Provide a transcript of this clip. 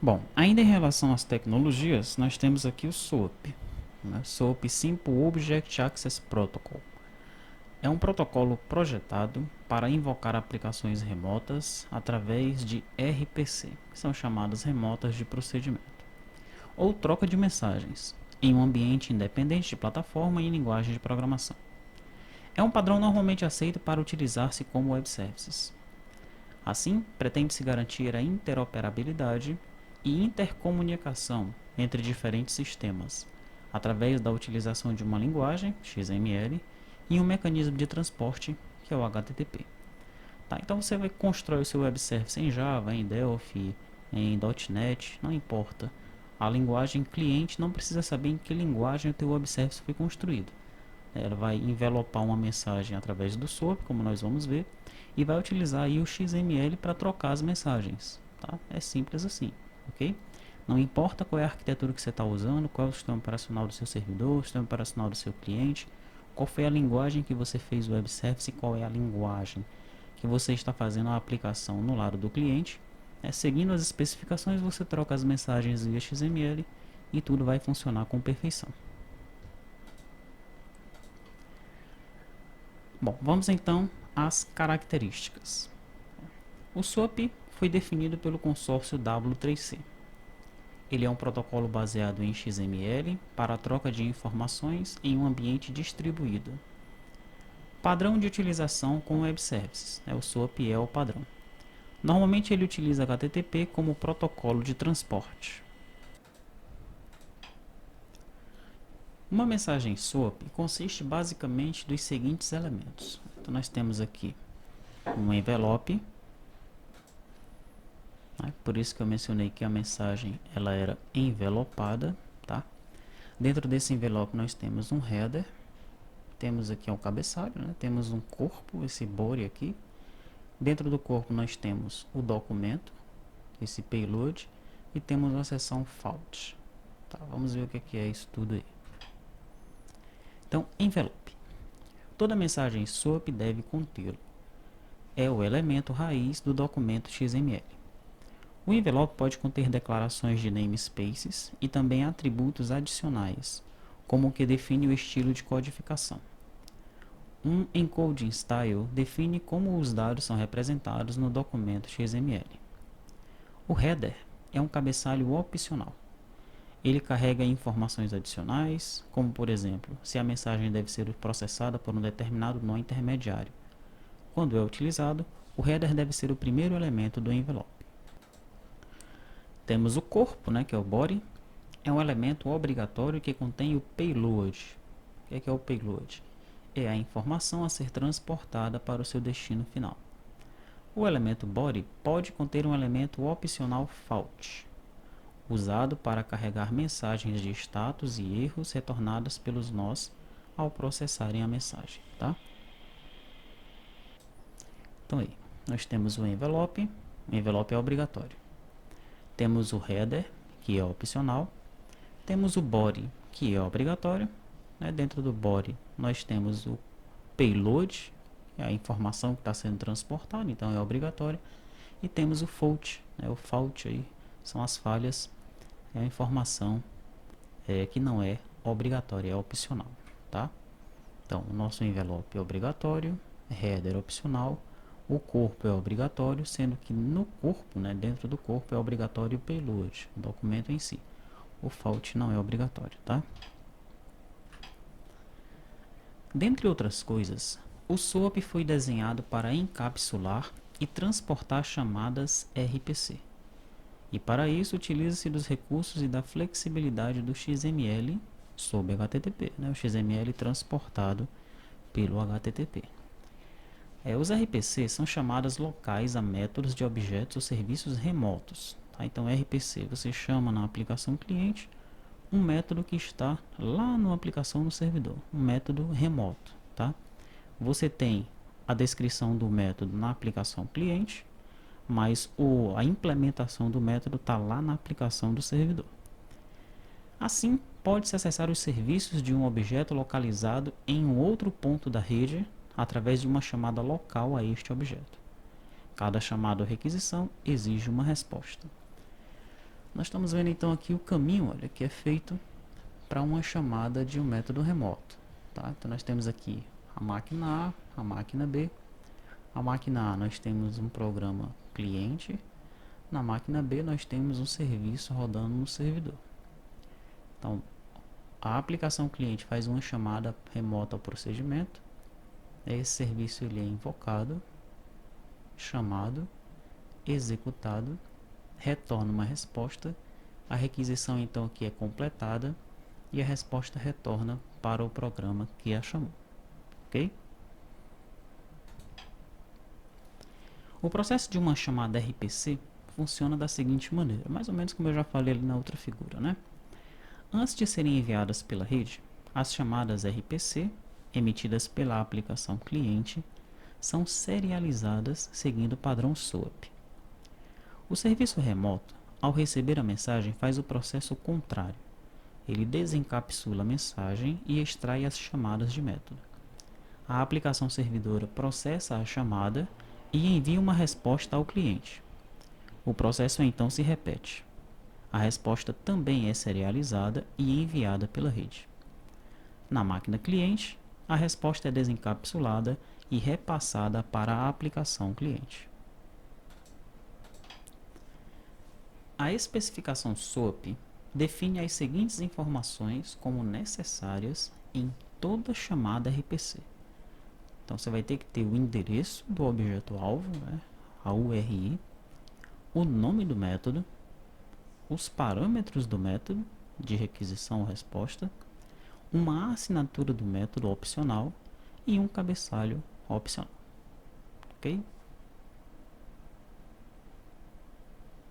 Bom, ainda em relação às tecnologias, nós temos aqui o SOAP, né? SOAP Simple Object Access Protocol. É um protocolo projetado para invocar aplicações remotas através de RPC, que são chamadas remotas de procedimento, ou troca de mensagens, em um ambiente independente de plataforma e em linguagem de programação. É um padrão normalmente aceito para utilizar-se como web services. Assim, pretende-se garantir a interoperabilidade e intercomunicação entre diferentes sistemas, através da utilização de uma linguagem, XML, e um mecanismo de transporte, que é o HTTP. Tá, então você vai construir o seu web service em Java, em Delphi, em .NET, não importa. A linguagem cliente não precisa saber em que linguagem o teu web service foi construído. Ela vai envelopar uma mensagem através do SOAP, como nós vamos ver, e vai utilizar aí o XML para trocar as mensagens. Tá? É simples assim, ok? Não importa qual é a arquitetura que você está usando, qual é o sistema operacional do seu servidor, o sistema operacional do seu cliente, qual foi a linguagem que você fez o web service e qual é a linguagem que você está fazendo a aplicação no lado do cliente. Seguindo as especificações, você troca as mensagens via XML e tudo vai funcionar com perfeição. Bom, vamos então às características. O SOAP foi definido pelo consórcio W3C. Ele é um protocolo baseado em XML para a troca de informações em um ambiente distribuído. Padrão de utilização com web services. O SOAP é o padrão. Normalmente ele utiliza HTTP como protocolo de transporte. Uma mensagem SOAP consiste basicamente dos seguintes elementos. Então nós temos aqui um envelope, né? Por isso que eu mencionei que a mensagem ela era envelopada, tá? Dentro desse envelope nós temos um header, temos aqui um cabeçalho, né? Temos um corpo, esse body aqui. Dentro do corpo nós temos o documento, esse payload, e temos a seção fault. Tá, vamos ver o que é isso tudo aí. Então, envelope. Toda mensagem SOAP deve contê-lo. É o elemento raiz do documento XML. O envelope pode conter declarações de namespaces e também atributos adicionais, como o que define o estilo de codificação. Um encoding style define como os dados são representados no documento XML. O header é um cabeçalho opcional. Ele carrega informações adicionais, como por exemplo, se a mensagem deve ser processada por um determinado nó intermediário. Quando é utilizado, o header deve ser o primeiro elemento do envelope. Temos o corpo, né, que é o body, é um elemento obrigatório que contém o payload. O que é o payload? É a informação a ser transportada para o seu destino final. O elemento body pode conter um elemento opcional fault, usado para carregar mensagens de status e erros retornadas pelos nós ao processarem a mensagem, tá? Então aí, nós temos o envelope é obrigatório. Temos o header, que é opcional. Temos o body, que é obrigatório. Dentro do body, nós temos o payload, que é a informação que está sendo transportada, então é obrigatório. E temos o fault, o fault aí são as falhas, é a informação que não é obrigatória, é opcional, tá? Então, o nosso envelope é obrigatório, header é opcional, o corpo é obrigatório, sendo que no corpo, dentro do corpo, é obrigatório o payload, o documento em si. O fault não é obrigatório, tá? Dentre outras coisas, o SOAP foi desenhado para encapsular e transportar chamadas RPC. E para isso utiliza-se dos recursos e da flexibilidade do XML sob HTTP, o XML transportado pelo HTTP. Os RPC são chamadas locais a métodos de objetos ou serviços remotos. Tá? Então, RPC você chama na aplicação cliente um método que está lá na aplicação no servidor, um método remoto. Tá? Você tem a descrição do método na aplicação cliente, mas a implementação do método está lá na aplicação do servidor. Assim, pode-se acessar os serviços de um objeto localizado em um outro ponto da rede através de uma chamada local a este objeto. Cada chamada ou requisição exige uma resposta. Nós estamos vendo então aqui o caminho, olha, que é feito para uma chamada de um método remoto, tá? Então nós temos aqui a máquina A, a máquina B. A máquina A nós temos um programa cliente, na máquina B nós temos um serviço rodando no servidor. Então a aplicação cliente faz uma chamada remota ao procedimento, esse serviço ele é invocado, chamado, executado, retorna uma resposta, a requisição então aqui é completada e a resposta retorna para o programa que a chamou, ok? O processo de uma chamada RPC funciona da seguinte maneira, mais ou menos como eu já falei ali na outra figura, né? Antes de serem enviadas pela rede, as chamadas RPC, emitidas pela aplicação cliente, são serializadas seguindo o padrão SOAP. O serviço remoto, ao receber a mensagem, faz o processo contrário. Ele desencapsula a mensagem e extrai as chamadas de método. A aplicação servidora processa a chamada e envia uma resposta ao cliente. O processo então se repete. A resposta também é serializada e enviada pela rede. Na máquina cliente, a resposta é desencapsulada e repassada para a aplicação cliente. A especificação SOAP define as seguintes informações como necessárias em toda chamada RPC. Então você vai ter que ter o endereço do objeto-alvo, né, a URI, o nome do método, os parâmetros do método de requisição ou resposta, uma assinatura do método opcional e um cabeçalho opcional. Ok?